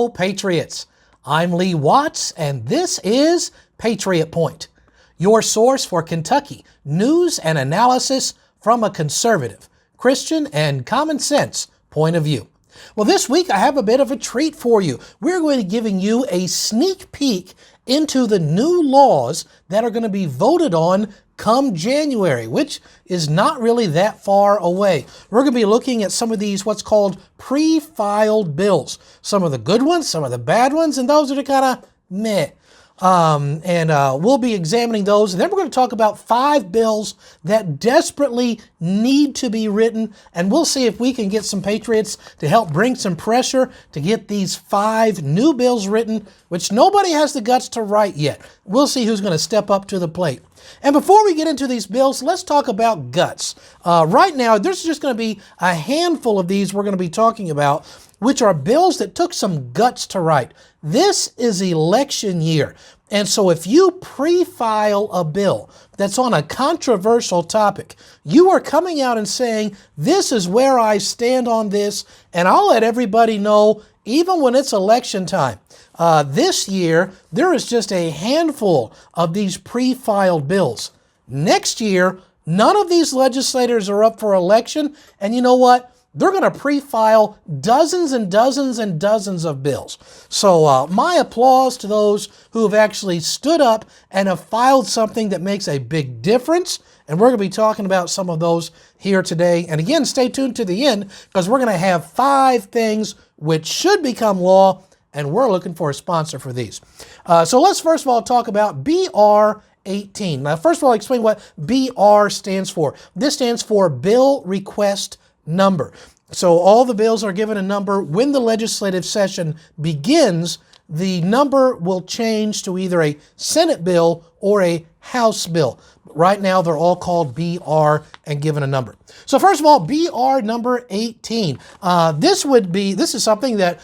Hello, Patriots. I'm Lee Watts, and this is Patriot Point, your source for Kentucky news and analysis from a conservative, Christian, and common sense point of view. Well, this week I have a bit of a treat for you. We're going to be giving you a sneak peek into the new laws that are going to be voted on come January, which is not really that far away. We're going to be looking at some of these what's called pre-filed bills. Some of the good ones, some of the bad ones, and those that are kind of meh. We'll be examining those. And then we're going to talk about 5 bills that desperately need to be written. And we'll see if we can get some patriots to help bring some pressure to get these 5 new bills written, which nobody has the guts to write yet. We'll see who's going to step up to the plate. And before we get into these bills, let's talk about guts. Right now, there's just going to be a handful of these we're going to be talking about, which are bills that took some guts to write. This is election year. And so if you pre-file a bill that's on a controversial topic, you are coming out and saying, this is where I stand on this, and I'll let everybody know, even when it's election time. This year, there is just a handful of these pre-filed bills. Next year, none of these legislators are up for election, and you know what? They're going to pre-file dozens and dozens and dozens of bills. So my applause to those who have actually stood up and have filed something that makes a big difference. And we're going to be talking about some of those here today. And again, stay tuned to the end because we're going to have 5 things which should become law, and we're looking for a sponsor for these. So let's first of all talk about BR 18. Now, first of all, I'll explain what BR stands for. This stands for Bill Request Number. So all the bills are given a number. When the legislative session begins, the number will change to either a Senate bill or a House bill. Right now, they're all called BR and given a number. So first of all, BR number 18. This is something that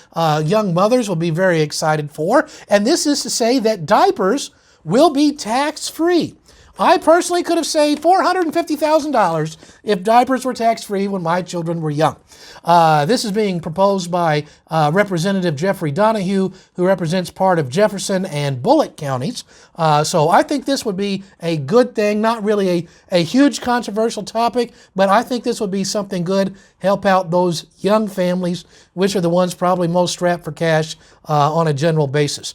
young mothers will be very excited for. And this is to say that diapers will be tax-free. I personally could have saved $450,000 if diapers were tax-free when my children were young. This is being proposed by Representative Jeffrey Donahue, who represents part of Jefferson and Bullitt counties. So I think this would be a good thing, not really a huge controversial topic, but I think this would be something good, help out those young families, which are the ones probably most strapped for cash on a general basis.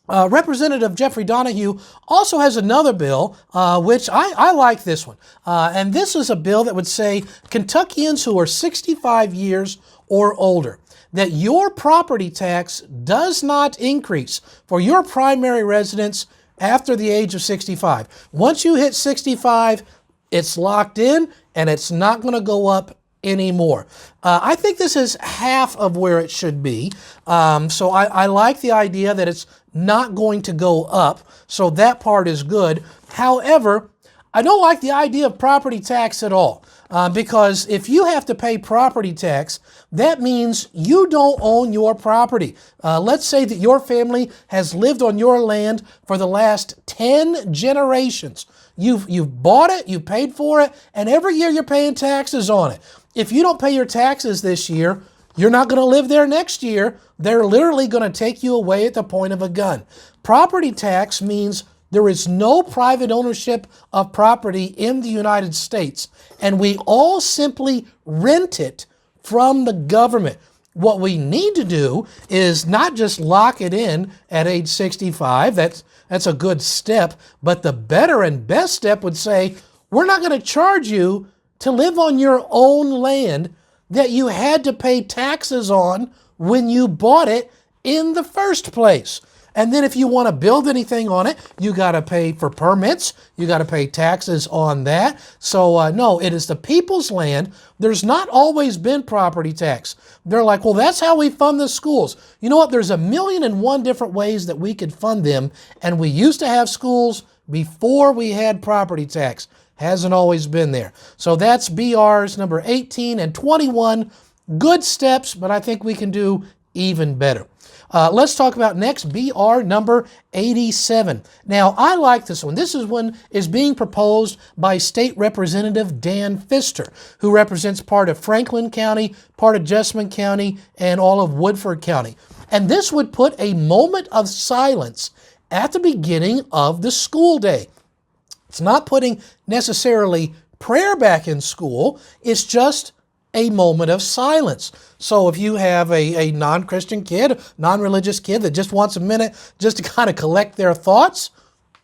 Representative Jeffrey Donahue also has another bill, which I like this one. And this is a bill that would say Kentuckians who are 65 years or older, that your property tax does not increase for your primary residence after the age of 65. Once you hit 65, it's locked in and it's not going to go up anymore. I think this is half of where it should be. So I like the idea that it's not going to go up. So that part is good. However, I don't like the idea of property tax at all. Because if you have to pay property tax, that means you don't own your property. Let's say that your family has lived on your land for the last 10 generations. You've bought it, you paid for it, and every year you're paying taxes on it. If you don't pay your taxes this year, you're not going to live there next year. They're literally going to take you away at the point of a gun. Property tax means there is no private ownership of property in the United States, and we all simply rent it from the government. What we need to do is not just lock it in at age 65. That's a good step, but the better and best step would say, we're not going to charge you to live on your own land that you had to pay taxes on when you bought it in the first place. And then if you want to build anything on it, you got to pay for permits. You got to pay taxes on that. So no, it is the people's land. There's not always been property tax. They're like, well, that's how we fund the schools. You know what? There's 1,000,001 different ways that we could fund them. And we used to have schools before we had property tax. Hasn't always been there. So that's BRs number 18 and 21. Good steps, but I think we can do even better. Let's talk about next, BR number 87. Now, I like this one. This one is being proposed by State Representative Dan Pfister, who represents part of Franklin County, part of Jessamine County, and all of Woodford County. And this would put a moment of silence at the beginning of the school day. It's not putting necessarily prayer back in school. It's just a moment of silence. So if you have a non-Christian kid, non-religious kid that just wants a minute just to kind of collect their thoughts,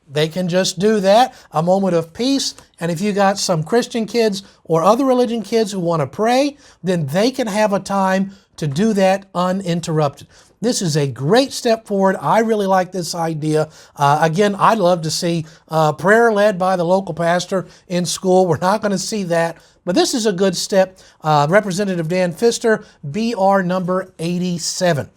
they can just do that, a moment of peace. And if you got some Christian kids or other religion kids who want to pray, then they can have a time to do that uninterrupted. This is a great step forward. I really like this idea. Again, I'd love to see prayer led by the local pastor in school. We're not going to see that, but this is a good step. Representative Dan Pfister, BR number 87.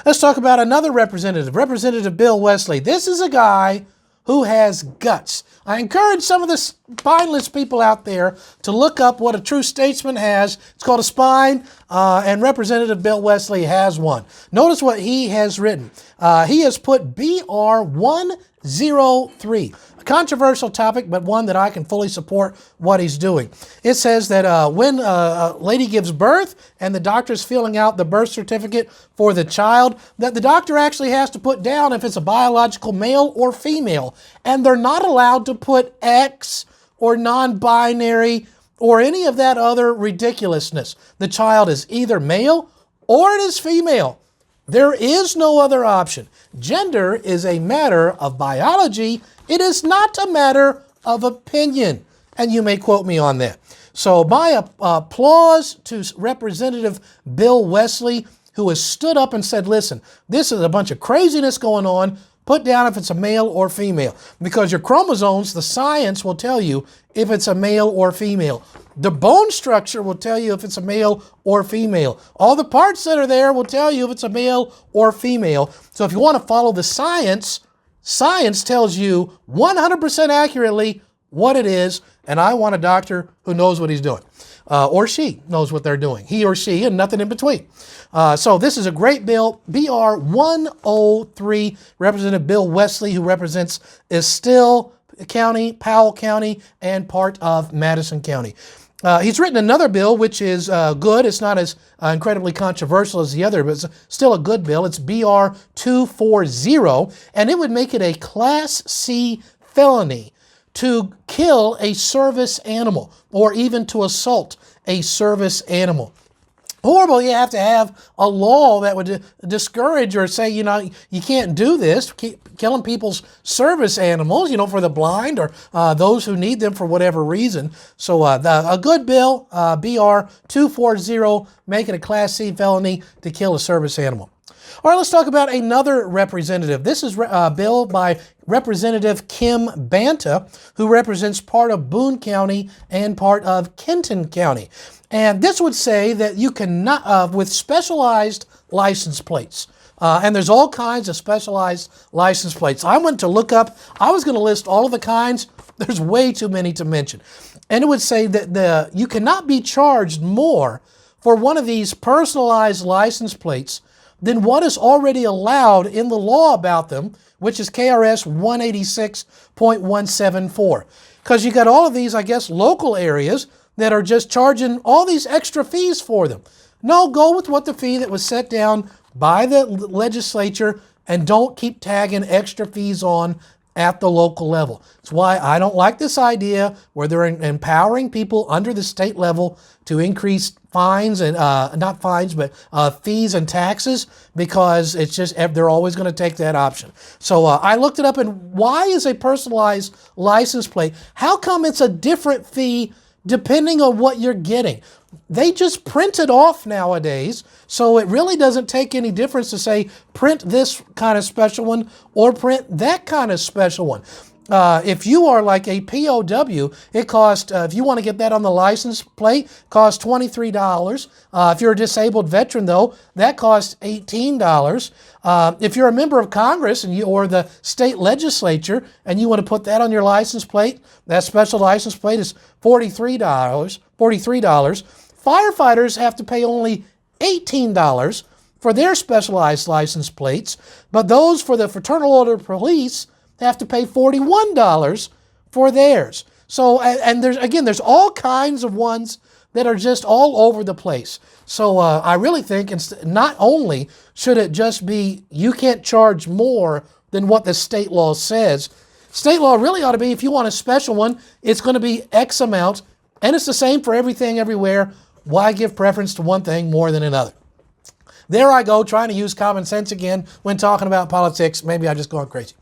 Let's talk about another representative, Representative Bill Wesley. This is a guy who has guts. I encourage some of the spineless people out there to look up what a true statesman has. It's called a spine, and Representative Bill Wesley has one. Notice what he has written. He has put BR 103, a controversial topic, but one that I can fully support what he's doing. It says that when a lady gives birth and the doctor's filling out the birth certificate for the child, that the doctor actually has to put down if it's a biological male or female, and they're not allowed to put X or non-binary or any of that other ridiculousness. The child is either male or it is female. There is no other option. Gender is a matter of biology. It is not a matter of opinion. And you may quote me on that. So my applause to Representative Bill Wesley, who has stood up and said, listen, this is a bunch of craziness going on. Put down if it's a male or female, because your chromosomes, the science will tell you if it's a male or female. The bone structure will tell you if it's a male or female. All the parts that are there will tell you if it's a male or female. So if you want to follow the science, science tells you 100% accurately what it is, and I want a doctor who knows what he's doing. Or she knows what they're doing. He or she, and nothing in between. So this is a great bill, BR 103, Representative Bill Wesley, who represents Estill County, Powell County, and part of Madison County. He's written another bill, which is good. It's not as incredibly controversial as the other, but it's still a good bill. It's BR 240, and it would make it a Class C felony to kill a service animal or even to assault a service animal. Horrible, you have to have a law that would discourage or say, you can't do this, keep killing people's service animals, for the blind or those who need them for whatever reason. So a good bill, BR 240, make it a Class C felony to kill a service animal. All right, let's talk about another representative. This is a bill by Representative Kim Banta, who represents part of Boone County and part of Kenton County. And this would say that you cannot, with specialized license plates, and there's all kinds of specialized license plates. I went to look up, I was going to list all of the kinds. There's way too many to mention. And it would say that you cannot be charged more for one of these personalized license plates than what is already allowed in the law about them, which is KRS 186.174. Because you got all of these, I guess, local areas that are just charging all these extra fees for them. No, go with what the fee that was set down by the legislature, and don't keep tagging extra fees on at the local level. It's why I don't like this idea where they're empowering people under the state level to increase fines and not fines, but fees and taxes, because it's just they're always going to take that option. So I looked it up, and why is a personalized license plate? How come it's a different fee depending on what you're getting? They just print it off nowadays, so it really doesn't take any difference to say print this kind of special one or print that kind of special one. If you are like a POW, it costs, if you want to get that on the license plate, costs $23. If you're a disabled veteran, though, that costs $18. If you're a member of Congress or the state legislature and you want to put that on your license plate, that special license plate is $43. Firefighters have to pay only $18 for their specialized license plates, but those for the Fraternal Order of Police have to pay $41 for theirs. So, and there's all kinds of ones that are just all over the place. So I really think not only should it just be you can't charge more than what the state law says. State law really ought to be, if you want a special one, it's going to be X amount, and it's the same for everything everywhere. Why give preference to one thing more than another? There I go, trying to use common sense again when talking about politics. Maybe I'm just going crazy.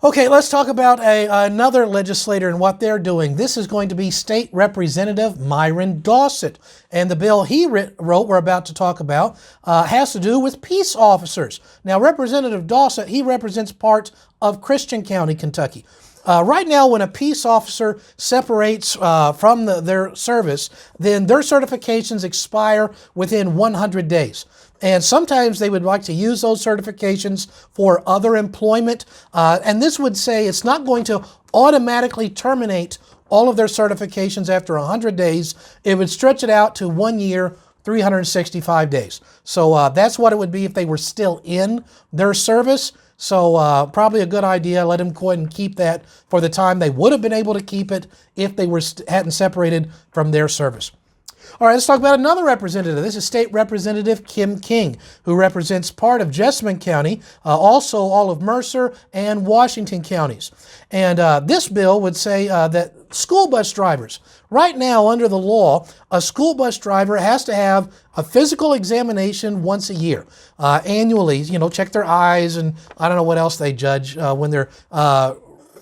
Okay, let's talk about another legislator and what they're doing. This is going to be State Representative Myron Dawson. And the bill he wrote, we're about to talk about, has to do with peace officers. Now, Representative Dawson, he represents part of Christian County, Kentucky. Right now, when a peace officer separates from their service, then their certifications expire within 100 days. And sometimes they would like to use those certifications for other employment. And this would say it's not going to automatically terminate all of their certifications after 100 days. It would stretch it out to 1 year, 365 days. So that's what it would be if they were still in their service. So probably a good idea. Let them go ahead and keep that for the time they would have been able to keep it if they hadn't separated from their service. All right, let's talk about another representative. This is State Representative Kim King, who represents part of Jessamine County, also all of Mercer and Washington counties. And this bill would say that school bus drivers, right now under the law, a school bus driver has to have a physical examination once a year, annually, check their eyes, and I don't know what else they judge when they're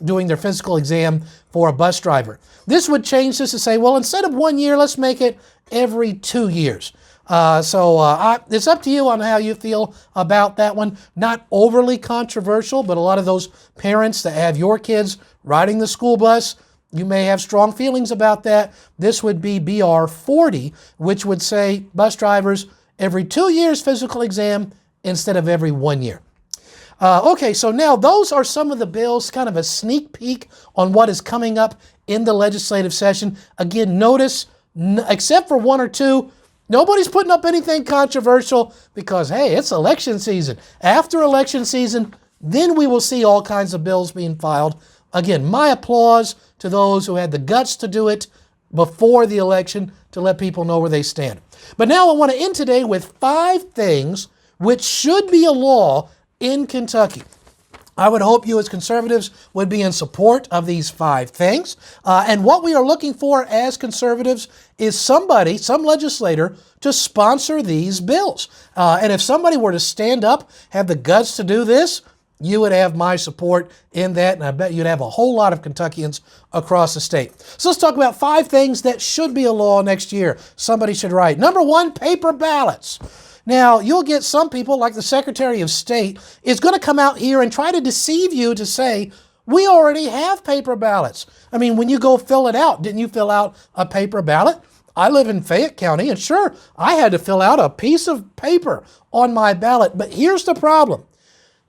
doing their physical exam for a bus driver. This would change this to say, well, instead of 1 year, let's make it every 2 years. So it's up to you on how you feel about that one. Not overly controversial, but a lot of those parents that have your kids riding the school bus, you may have strong feelings about that. This would be BR 40, which would say bus drivers every 2 years physical exam instead of every 1 year. Okay, so now those are some of the bills, kind of a sneak peek on what is coming up in the legislative session. Again, notice, except for one or two, nobody's putting up anything controversial because, hey, it's election season. After election season, then we will see all kinds of bills being filed. Again, my applause to those who had the guts to do it before the election to let people know where they stand. But now I want to end today with 5 things which should be a law in Kentucky. I would hope you as conservatives would be in support of these 5 things. And what we are looking for as conservatives is some legislator to sponsor these bills. And if somebody were to stand up, have the guts to do this, you would have my support in that, and I bet you'd have a whole lot of Kentuckians across the state. So let's talk about 5 things that should be a law next year. Somebody should write. Number 1, paper ballots. Now, you'll get some people, like the Secretary of State, is going to come out here and try to deceive you to say, we already have paper ballots. I mean, when you go fill it out, didn't you fill out a paper ballot? I live in Fayette County, and sure, I had to fill out a piece of paper on my ballot. But here's the problem.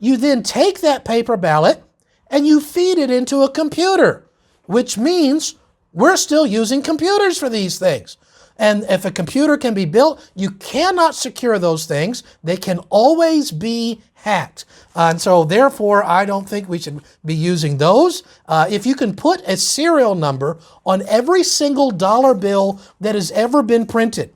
You then take that paper ballot and you feed it into a computer, which means we're still using computers for these things. And if a computer can be built, you cannot secure those things. They can always be hacked. And so therefore, I don't think we should be using those. If you can put a serial number on every single dollar bill that has ever been printed,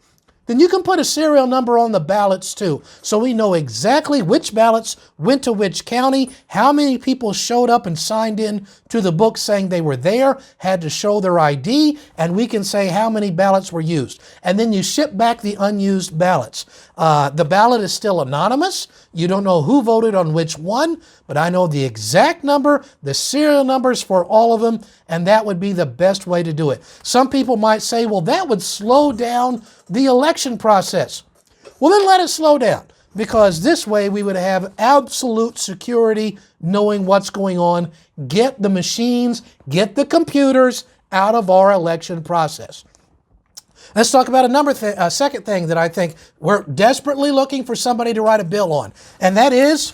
then you can put a serial number on the ballots too. So we know exactly which ballots went to which county, how many people showed up and signed in to the book saying they were there, had to show their ID, and we can say how many ballots were used. And then you ship back the unused ballots. The ballot is still anonymous. You don't know who voted on which one, but I know the exact number, the serial numbers for all of them, and that would be the best way to do it. Some people might say, well, that would slow down the election process. Well, then let it slow down, because this way we would have absolute security knowing what's going on. Get the machines, get the computers out of our election process. Let's talk about a second thing that I think we're desperately looking for somebody to write a bill on, and that is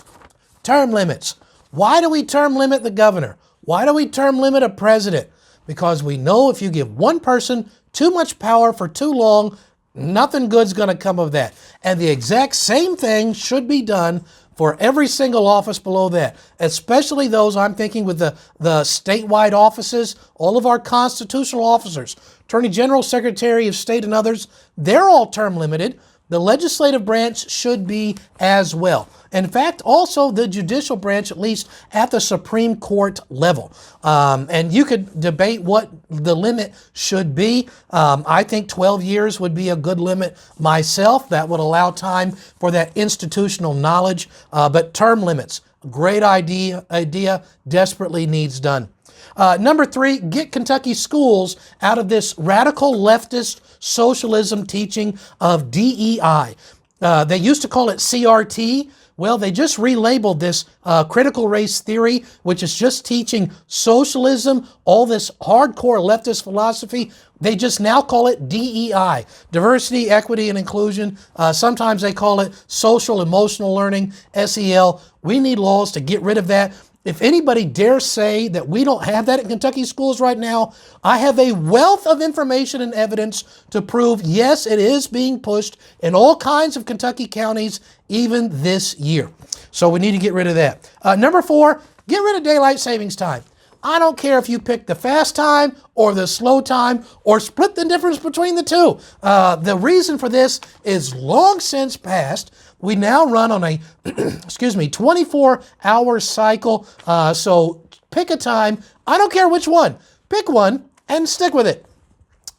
term limits. Why do we term limit the governor? Why do we term limit a president? Because we know if you give one person too much power for too long, Nothing good's going to come of that. And the exact same thing should be done for every single office below that, especially those I'm thinking with the statewide offices, all of our constitutional officers, Attorney General, Secretary of State, and others, they're all term limited. The legislative branch should be as well. In fact, also the judicial branch, at least at the Supreme Court level. And you could debate what the limit should be. I think 12 years would be a good limit myself. That would allow time for that institutional knowledge. But term limits, great idea, desperately needs done. Number 3, get Kentucky schools out of this radical leftist socialism teaching of DEI. They used to call it CRT. Well, they just relabeled this critical race theory, which is just teaching socialism, all this hardcore leftist philosophy. They just now call it DEI, diversity, equity, and inclusion. Sometimes they call it social emotional learning, SEL. We need laws to get rid of that. If anybody dares say that we don't have that in Kentucky schools right now, I have a wealth of information and evidence to prove, yes, it is being pushed in all kinds of Kentucky counties, even this year. So we need to get rid of that. Number 4, get rid of daylight savings time. I don't care if you pick the fast time or the slow time or split the difference between the two. The reason for this is long since past. We now run on a 24-hour cycle. So pick a time. I don't care which one. Pick one and stick with it.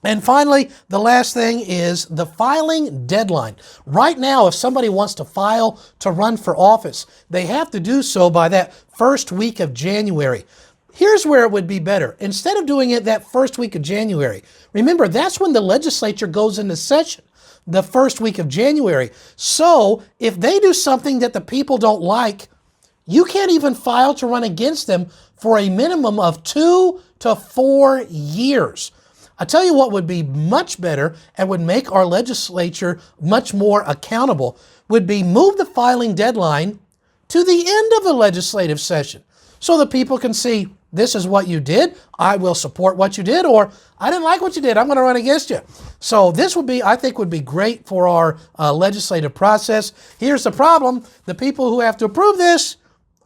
And finally, the last thing is the filing deadline. Right now, if somebody wants to file to run for office, they have to do so by that first week of January. Here's where it would be better. Instead of doing it that first week of January, remember, that's when the legislature goes into session, the first week of January. So if they do something that the people don't like, you can't even file to run against them for a minimum of 2 to 4 years. I tell you what would be much better and would make our legislature much more accountable would be move the filing deadline to the end of the legislative session so the people can see, this is what you did, I will support what you did, or I didn't like what you did, I'm going to run against you. So this would be, I think, would be great for our legislative process. Here's the problem. The people who have to approve this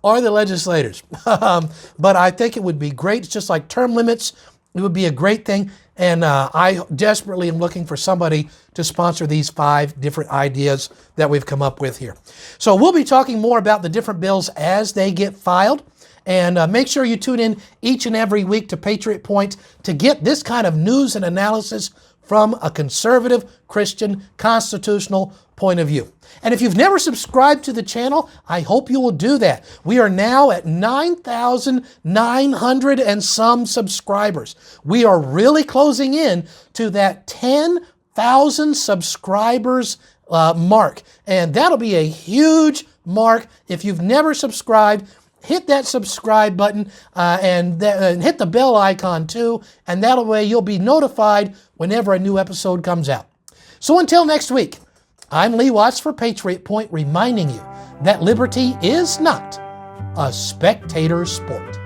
are the legislators. But I think it would be great. It's just like term limits. It would be a great thing. And I desperately am looking for somebody to sponsor these 5 different ideas that we've come up with here. So we'll be talking more about the different bills as they get filed. And make sure you tune in each and every week to Patriot Point to get this kind of news and analysis from a conservative, Christian, constitutional point of view. And if you've never subscribed to the channel, I hope you will do that. We are now at 9,900 and some subscribers. We are really closing in to that 10,000 subscribers mark. And that'll be a huge mark. If you've never subscribed, hit that subscribe button and hit the bell icon too, and that way you'll be notified whenever a new episode comes out. So until next week, I'm Lee Watts for Patriot Point, reminding you that liberty is not a spectator sport.